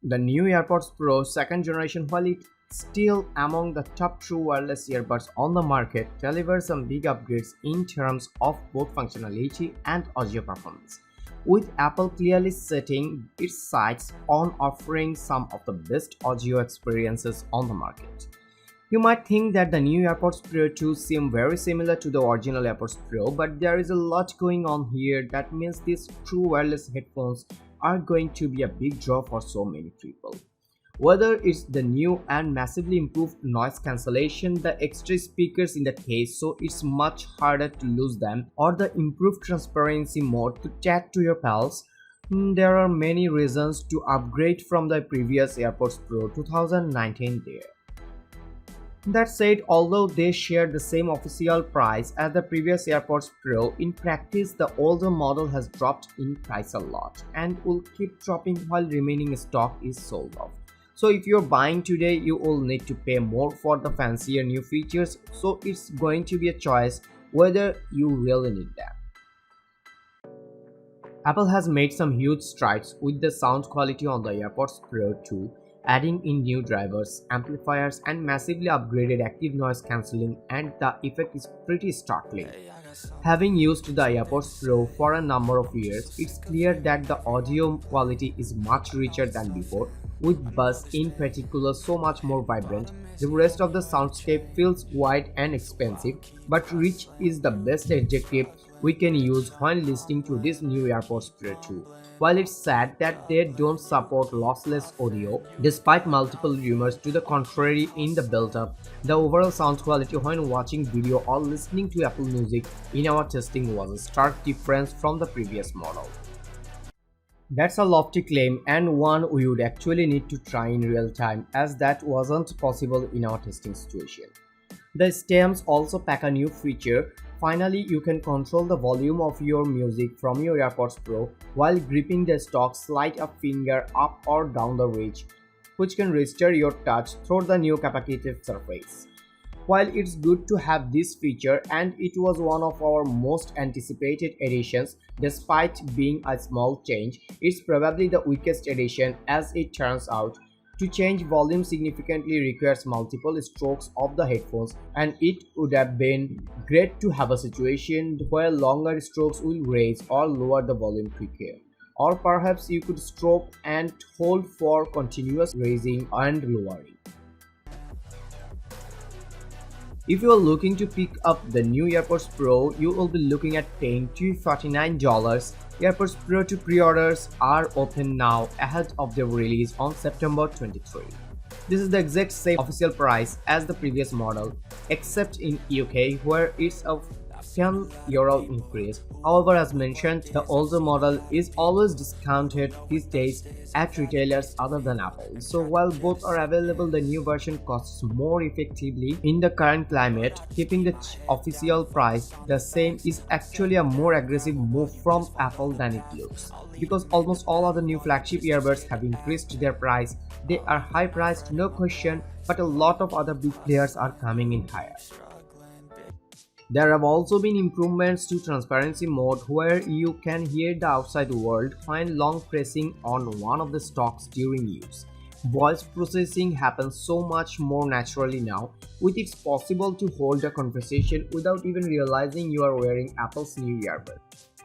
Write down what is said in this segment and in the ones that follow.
The new AirPods Pro second generation, while it's still among the top true wireless earbuds on the market, delivers some big upgrades in terms of both functionality and audio performance, with Apple clearly setting its sights on offering some of the best audio experiences on the market. You might think that the new AirPods Pro 2 seem very similar to the original AirPods Pro, but there is a lot going on here that means these true wireless headphones are going to be a big draw for so many people. Whether it's the new and massively improved noise cancellation, the extra speakers in the case so it's much harder to lose them, or the improved transparency mode to chat to your pals, there are many reasons to upgrade from the previous AirPods Pro 2019 there. That said, although they share the same official price as the previous AirPods Pro, in practice the older model has dropped in price a lot and will keep dropping while remaining stock is sold off. So if you're buying today, you will need to pay more for the fancier new features, so it's going to be a choice whether you really need them. Apple has made some huge strides with the sound quality on the AirPods Pro 2, adding in new drivers, amplifiers and massively upgraded active noise cancelling, and the effect is pretty startling. Having used the AirPods Pro for a number of years, it's clear that the audio quality is much richer than before, with bass in particular so much more vibrant. The rest of the soundscape feels wide and expensive, but rich is the best adjective we can use when listening to this new AirPods Pro 2. While it's sad that they don't support lossless audio, despite multiple rumors to the contrary in the build-up, the overall sound quality when watching video or listening to Apple Music in our testing was a stark difference from the previous model. That's a lofty claim and one we would actually need to try in real time, as that wasn't possible in our testing situation. The stems also pack a new feature. Finally, you can control the volume of your music from your AirPods Pro while gripping the stock. Slide a finger up or down the ridge, which can register your touch through the new capacitive surface. While it's good to have this feature and it was one of our most anticipated additions, despite being a small change, it's probably the weakest addition as it turns out. To change volume significantly requires multiple strokes of the headphones, and it would have been great to have a situation where longer strokes will raise or lower the volume quicker. Or perhaps you could stroke and hold for continuous raising and lowering. If you are looking to pick up the new AirPods Pro, you will be looking at paying $249. AirPods Pro 2 pre-orders are open now ahead of their release on September 23. This is the exact same official price as the previous model, except in UK where it's a €10 increase. However, as mentioned, the older model is always discounted these days at retailers other than Apple. So while both are available, the new version costs more effectively in the current climate. Keeping the official price the same is actually a more aggressive move from Apple than it looks, because almost all other new flagship earbuds have increased their price. They are high priced, no question, but a lot of other big players are coming in higher. There have also been improvements to transparency mode where you can hear the outside world when long pressing on one of the stocks during use. Voice processing happens so much more naturally now, with it's possible to hold a conversation without even realizing you are wearing Apple's new earbud.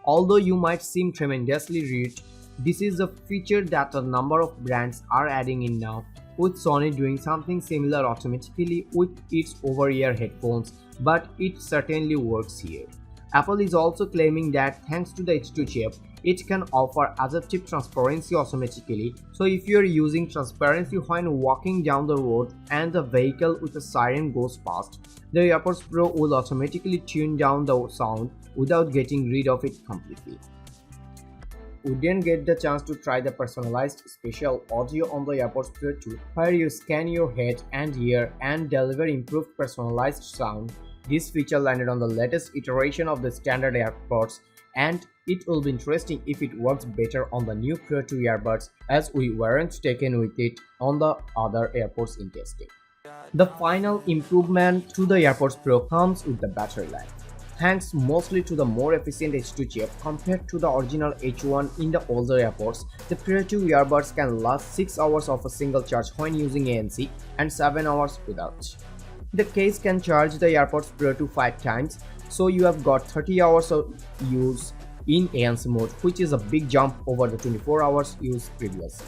Although you might seem tremendously rich, this is a feature that a number of brands are adding in now, with Sony doing something similar automatically with its over-ear headphones, but it certainly works here. Apple is also claiming that thanks to the H2 chip, it can offer adaptive transparency automatically, so if you are using transparency when walking down the road and the vehicle with a siren goes past, the AirPods Pro will automatically tune down the sound without getting rid of it completely. We didn't get the chance to try the personalized spatial audio on the AirPods Pro 2, where you scan your head and ear and deliver improved personalized sound. This feature landed on the latest iteration of the standard AirPods, and it will be interesting if it works better on the new Pro 2 earbuds, as we weren't taken with it on the other AirPods in testing. The final improvement to the AirPods Pro comes with the battery life. Thanks mostly to the more efficient H2 chip compared to the original H1 in the older AirPods, the Pro 2 earbuds can last 6 hours of a single charge when using ANC and 7 hours without. The case can charge the AirPods Pro 2 5 times, so you have got 30 hours of use in ANC mode, which is a big jump over the 24 hours use previously.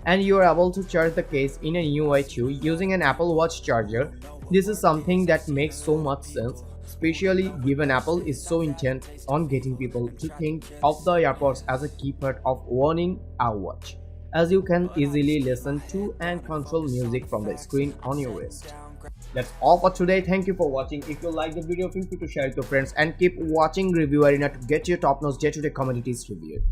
And you are able to charge the case in a new way too using an Apple Watch charger. This is something that makes so much sense, especially given Apple is so intent on getting people to think of the AirPods as a key part of owning a watch, as you can easily listen to and control music from the screen on your wrist. That's all for today. Thank you for watching. If you like the video, feel free to share it with your friends and keep watching Review Arena to get your top-notch day-to-day commodities reviewed.